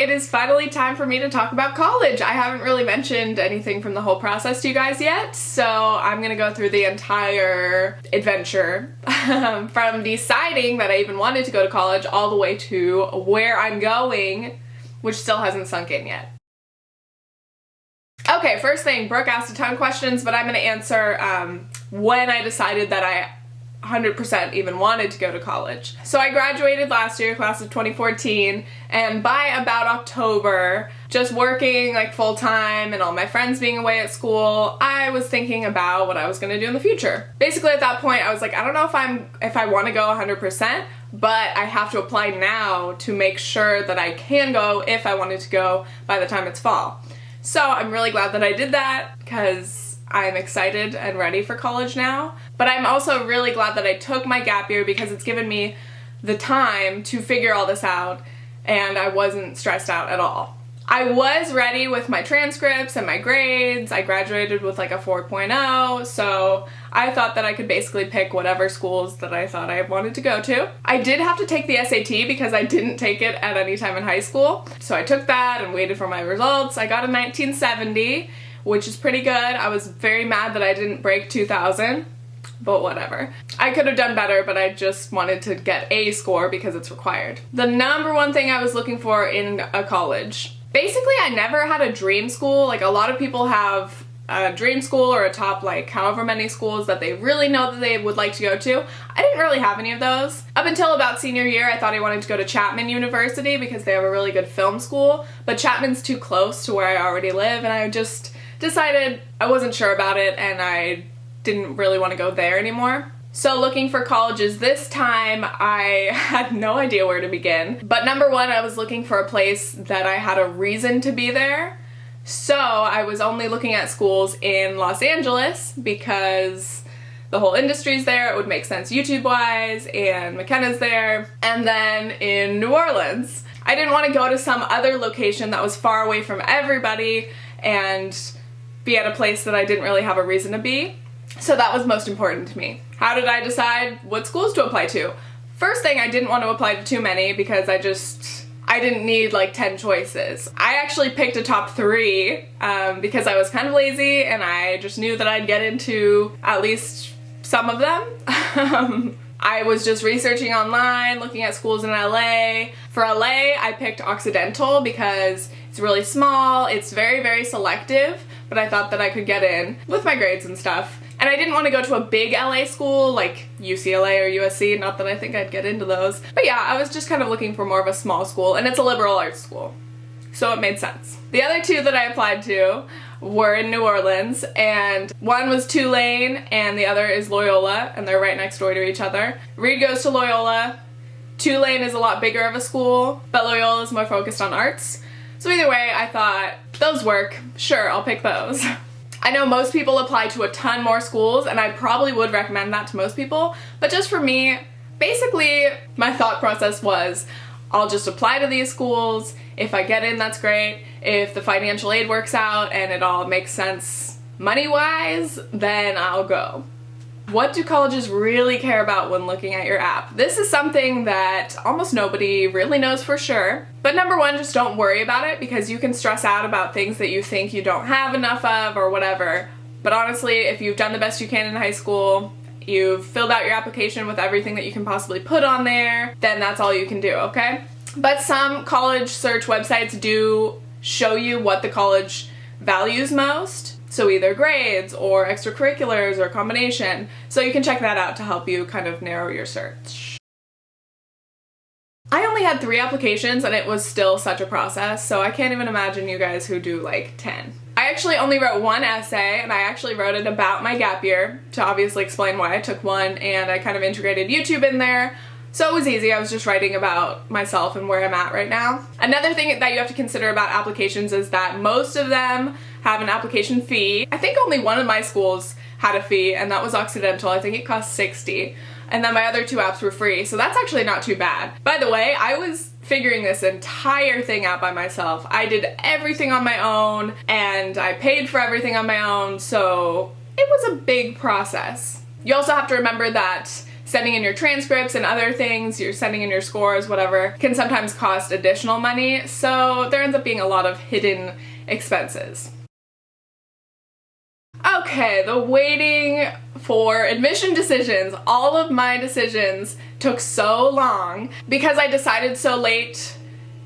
it is finally time for me to talk about college. I haven't really mentioned anything from the whole process to you guys yet, so I'm gonna go through the entire adventure from deciding that I even wanted to go to college all the way to where I'm going, which still hasn't sunk in yet. Okay, first thing, Brooke asked a ton of questions, but I'm gonna answer when I decided that I 100% even wanted to go to college. So I graduated last year, class of 2014, and by about October, just working like full time and all my friends being away at school, I was thinking about what I was gonna do in the future. Basically at that point, I was like, I don't know if I wanna go 100%, but I have to apply now to make sure that I can go if I wanted to go by the time it's fall. So I'm really glad that I did that because I'm excited and ready for college now. But I'm also really glad that I took my gap year because it's given me the time to figure all this out and I wasn't stressed out at all. I was ready with my transcripts and my grades. I graduated with like a 4.0, so I thought that I could basically pick whatever schools that I thought I wanted to go to. I did have to take the SAT because I didn't take it at any time in high school. So I took that and waited for my results. I got a 1970, which is pretty good. I was very mad that I didn't break 2000, but whatever. I could have done better, but I just wanted to get a score because it's required. The number one thing I was looking for in a college, basically I never had a dream school. Like a lot of people have a dream school or a top like however many schools that they really know that they would like to go to. I didn't really have any of those. Up until about senior year, I thought I wanted to go to Chapman University because they have a really good film school, but Chapman's too close to where I already live and I just decided I wasn't sure about it and I didn't really want to go there anymore. So looking for colleges this time, I had no idea where to begin. But number one, I was looking for a place that I had a reason to be there. So I was only looking at schools in Los Angeles because the whole industry's there, it would make sense YouTube-wise, and McKenna's there. And then in New Orleans. I didn't want to go to some other location that was far away from everybody and be at a place that I didn't really have a reason to be. So that was most important to me. How did I decide what schools to apply to? First thing, I didn't want to apply to too many because I didn't need like 10 choices. I actually picked a top 3 because I was kind of lazy and I just knew that I'd get into at least some of them. I was just researching online, looking at schools in LA. For LA, I picked Occidental because it's really small, it's very, very selective, but I thought that I could get in with my grades and stuff. And I didn't want to go to a big LA school like UCLA or USC, not that I think I'd get into those. But yeah, I was just kind of looking for more of a small school, and it's a liberal arts school, so it made sense. The other 2 that I applied to were in New Orleans, and one was Tulane and the other is Loyola, and they're right next door to each other. Reed goes to Loyola. Tulane is a lot bigger of a school, but Loyola is more focused on arts. So either way, I thought, those work. Sure, I'll pick those. I know most people apply to a ton more schools, and I probably would recommend that to most people, but just for me, basically, my thought process was, I'll just apply to these schools. If I get in, that's great. If the financial aid works out and it all makes sense money-wise, then I'll go. What do colleges really care about when looking at your app? This is something that almost nobody really knows for sure. But number one, just don't worry about it because you can stress out about things that you think you don't have enough of or whatever. But honestly, if you've done the best you can in high school, you've filled out your application with everything that you can possibly put on there, then that's all you can do, okay? But some college search websites do show you what the college values most. So either grades or extracurriculars or a combination. So you can check that out to help you kind of narrow your search. I only had 3 applications and it was still such a process, so I can't even imagine you guys who do like 10. I actually only wrote 1 essay, and I actually wrote it about my gap year to obviously explain why I took one, and I kind of integrated YouTube in there. So it was easy. I was just writing about myself and where I'm at right now. Another thing that you have to consider about applications is that most of them have an application fee. I think only one of my schools had a fee, and that was Occidental. I think it cost $60. And then my other 2 apps were free, so that's actually not too bad. By the way, I was figuring this entire thing out by myself. I did everything on my own, and I paid for everything on my own, so it was a big process. You also have to remember that sending in your transcripts and other things, you're sending in your scores, whatever, can sometimes cost additional money. So there ends up being a lot of hidden expenses. Okay, the waiting for admission decisions. All of my decisions took so long because I decided so late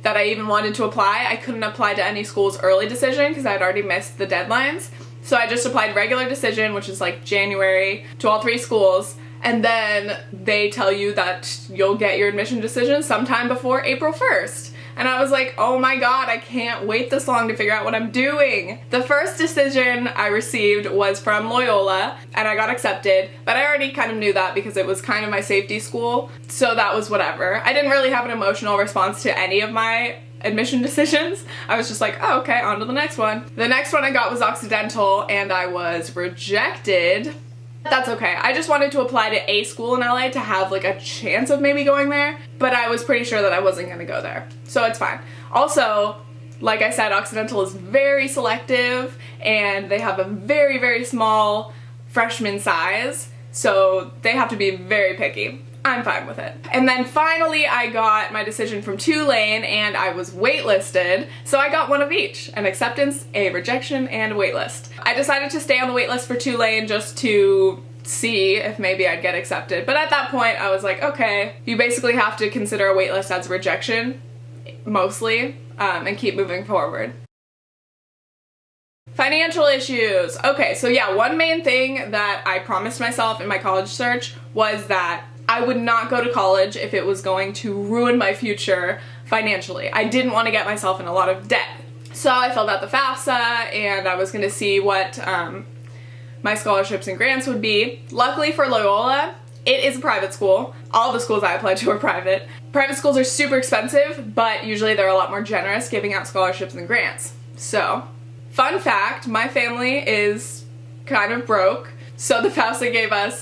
that I even wanted to apply. I couldn't apply to any school's early decision because I'd already missed the deadlines. So I just applied regular decision, which is like January, to all 3 schools. And then they tell you that you'll get your admission decision sometime before April 1st. And I was like, oh my god, I can't wait this long to figure out what I'm doing. The first decision I received was from Loyola, and I got accepted, but I already kind of knew that because it was kind of my safety school, so that was whatever. I didn't really have an emotional response to any of my admission decisions. I was just like, oh, okay, on to the next one. The next one I got was Occidental, and I was rejected. That's okay. I just wanted to apply to a school in LA to have like a chance of maybe going there, but I was pretty sure that I wasn't gonna go there, so it's fine. Also, like I said, Occidental is very selective and they have a very, very small freshman size, so they have to be very picky. I'm fine with it. And then finally I got my decision from Tulane and I was waitlisted, so I got one of each, an acceptance, a rejection, and a waitlist. I decided to stay on the waitlist for Tulane just to see if maybe I'd get accepted, but at that point I was like, okay, you basically have to consider a waitlist as a rejection, mostly, and keep moving forward. Financial issues. Okay, so yeah, one main thing that I promised myself in my college search was that I would not go to college if it was going to ruin my future financially. I didn't want to get myself in a lot of debt. So I filled out the FAFSA and I was going to see what my scholarships and grants would be. Luckily for Loyola, it is a private school. All the schools I applied to are private. Private schools are super expensive, but usually they're a lot more generous giving out scholarships and grants. So, fun fact, my family is kind of broke, so the FAFSA gave us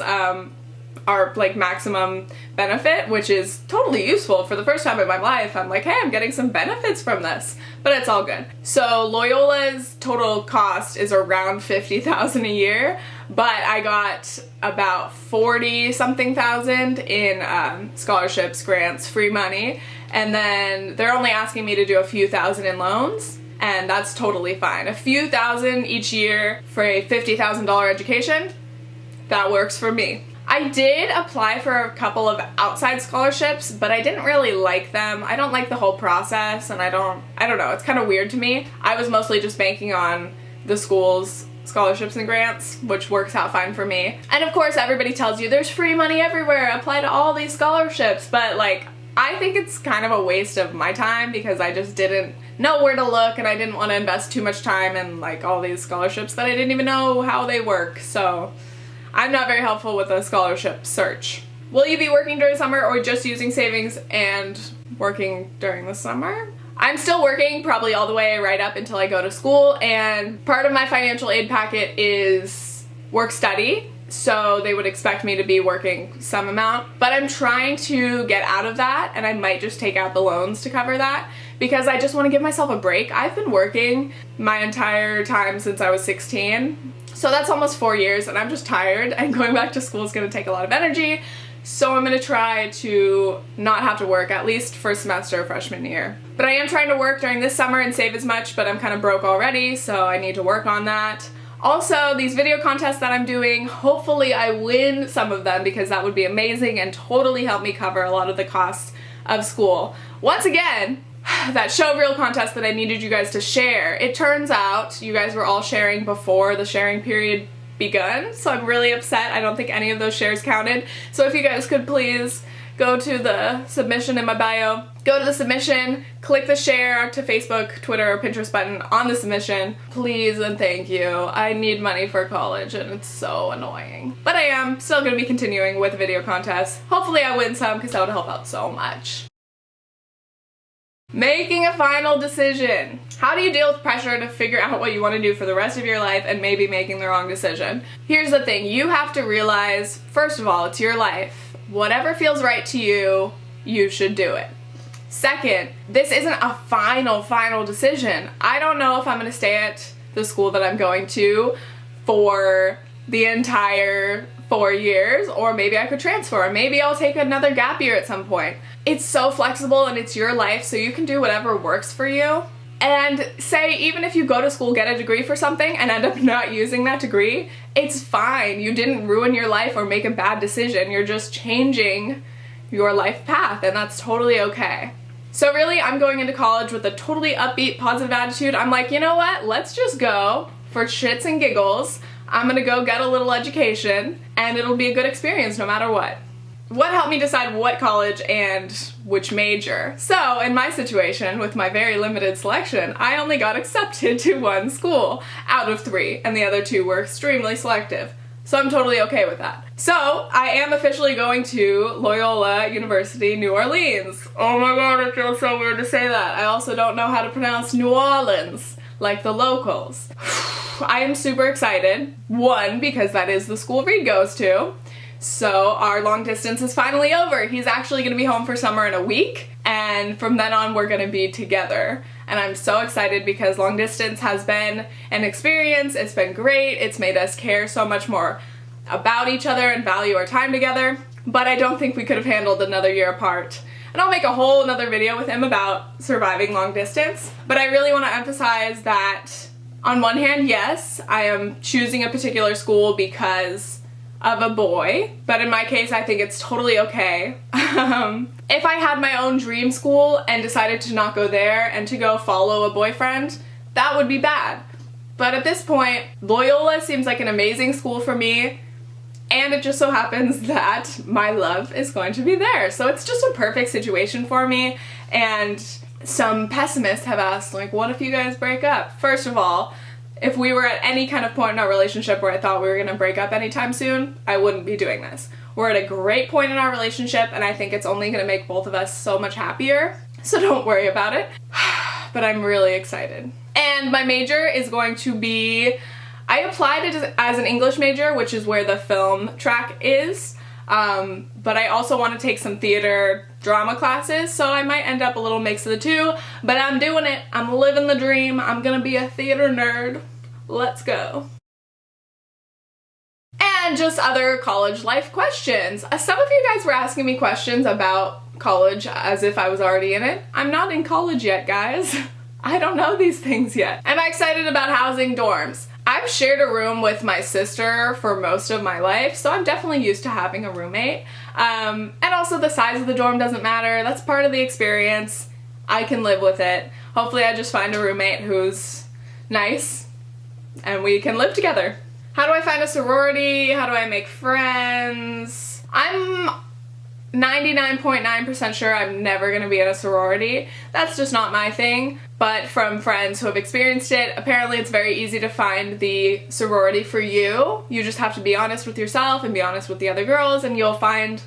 our like maximum benefit, which is totally useful. For the first time in my life, I'm like, hey, I'm getting some benefits from this, but it's all good. So Loyola's total cost is around $50,000 a year, but I got about 40 something thousand in scholarships, grants, free money, and then they're only asking me to do a few thousand in loans, and that's totally fine. A few thousand each year for a $50,000 education, that works for me. I did apply for a couple of outside scholarships, but I didn't really like them. I don't like the whole process, and I don't know, it's kind of weird to me. I was mostly just banking on the school's scholarships and grants, which works out fine for me. And of course, everybody tells you there's free money everywhere, apply to all these scholarships, but like, I think it's kind of a waste of my time because I just didn't know where to look and I didn't want to invest too much time in like all these scholarships that I didn't even know how they work, so I'm not very helpful with a scholarship search. Will you be working during summer or just using savings and working during the summer? I'm still working probably all the way right up until I go to school, and part of my financial aid packet is work study, so they would expect me to be working some amount, but I'm trying to get out of that and I might just take out the loans to cover that because I just want to give myself a break. I've been working my entire time since I was 16. So that's almost 4 years and I'm just tired, and going back to school is going to take a lot of energy, so I'm going to try to not have to work at least for a semester of freshman year. But I am trying to work during this summer and save as much, but I'm kind of broke already, so I need to work on that. Also, these video contests that I'm doing, hopefully I win some of them because that would be amazing and totally help me cover a lot of the costs of school. Once again, that show reel contest that I needed you guys to share, it turns out you guys were all sharing before the sharing period begun, so I'm really upset. I don't think any of those shares counted. So if you guys could please go to the submission in my bio, go to the submission, click the share to Facebook, Twitter, or Pinterest button on the submission, please and thank you. I need money for college and it's so annoying. But I am still going to be continuing with video contests. Hopefully I win some because that would help out so much. Making a final decision. How do you deal with pressure to figure out what you want to do for the rest of your life and maybe making the wrong decision? Here's the thing, you have to realize, first of all, it's your life. Whatever feels right to you, you should do it. Second, this isn't a final decision. I don't know if I'm going to stay at the school that I'm going to for the entire 4 years, or maybe I could transfer, or maybe I'll take another gap year at some point. It's so flexible and it's your life, so you can do whatever works for you. And say, even if you go to school, get a degree for something, and end up not using that degree, it's fine. You didn't ruin your life or make a bad decision. You're just changing your life path, and that's totally okay. So really, I'm going into college with a totally upbeat, positive attitude. I'm like, you know what? Let's just go for shits and giggles. I'm gonna go get a little education, and it'll be a good experience no matter what. What helped me decide what college and which major? So, in my situation, with my very limited selection, I only got accepted to 1 school out of 3, and the other 2 were extremely selective. So I'm totally okay with that. So, I am officially going to Loyola University, New Orleans. Oh my god, it feels so weird to say that. I also don't know how to pronounce New Orleans, like the locals. I am super excited. 1, because that is the school Reed goes to. So our long distance is finally over. He's actually going to be home for summer in a week, and from then on we're going to be together. And I'm so excited because long distance has been an experience. It's been great. It's made us care so much more about each other and value our time together, but I don't think we could have handled another year apart. And I'll make a whole another video with him about surviving long distance. But I really want to emphasize that on one hand, yes, I am choosing a particular school because of a boy, but in my case I think it's totally okay. If I had my own dream school and decided to not go there and to go follow a boyfriend, that would be bad. But at this point, Loyola seems like an amazing school for me, and it just so happens that my love is going to be there. So it's just a perfect situation for me. And some pessimists have asked, like, what if you guys break up? First of all, if we were at any kind of point in our relationship where I thought we were going to break up anytime soon, I wouldn't be doing this. We're at a great point in our relationship, and I think it's only going to make both of us so much happier, so don't worry about it. But I'm really excited. And my major is going to be, I applied it as an English major, which is where the film track is, but I also want to take some theater drama classes, so I might end up a little mix of the two, but I'm doing it. I'm living the dream. I'm gonna be a theater nerd. Let's go. And just other college life questions. Some of you guys were asking me questions about college as if I was already in it. I'm not in college yet, guys. I don't know these things yet. Am I excited about housing dorms? I've shared a room with my sister for most of my life, so I'm definitely used to having a roommate. And also the size of the dorm doesn't matter. That's part of the experience. I can live with it. Hopefully I just find a roommate who's nice and we can live together. How do I find a sorority? How do I make friends? I'm 99.9% sure I'm never gonna be in a sorority. That's just not my thing. But from friends who have experienced it, apparently it's very easy to find the sorority for you. You just have to be honest with yourself and be honest with the other girls, and you'll find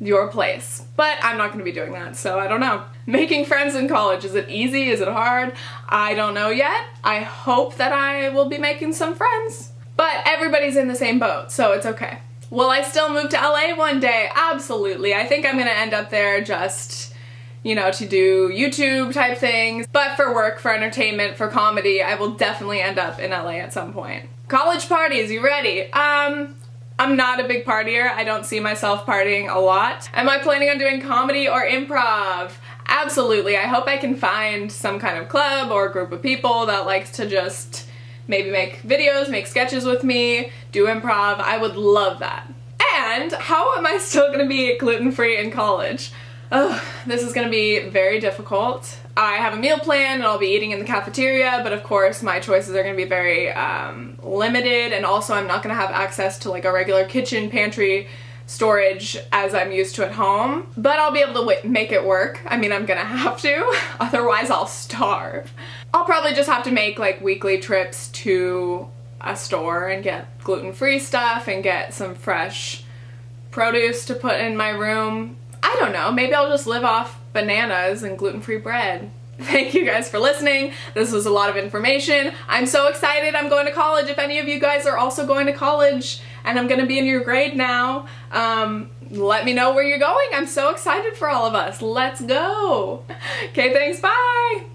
your place. But I'm not gonna be doing that, so I don't know. Making friends in college, is it easy? Is it hard? I don't know yet. I hope that I will be making some friends. But everybody's in the same boat, so it's okay. Will I still move to LA one day? Absolutely. I think I'm gonna end up there just, you know, to do YouTube type things. But for work, for entertainment, for comedy, I will definitely end up in LA at some point. College parties, you ready? I'm not a big partier. I don't see myself partying a lot. Am I planning on doing comedy or improv? Absolutely. I hope I can find some kind of club or group of people that likes to just maybe make videos, make sketches with me, do improv. I would love that. And how am I still gonna be gluten-free in college? Ugh, this is gonna be very difficult. I have a meal plan and I'll be eating in the cafeteria, but of course my choices are gonna be very limited, and also I'm not gonna have access to like a regular kitchen, pantry, storage as I'm used to at home. But I'll be able to make it work. I mean, I'm gonna have to, otherwise I'll starve. I'll probably just have to make like weekly trips to a store and get gluten-free stuff and get some fresh produce to put in my room. I don't know, maybe I'll just live off bananas and gluten-free bread. Thank you guys for listening. This was a lot of information. I'm so excited I'm going to college. If any of you guys are also going to college and I'm gonna be in your grade now, let me know where you're going. I'm so excited for all of us. Let's go. Okay, thanks, bye.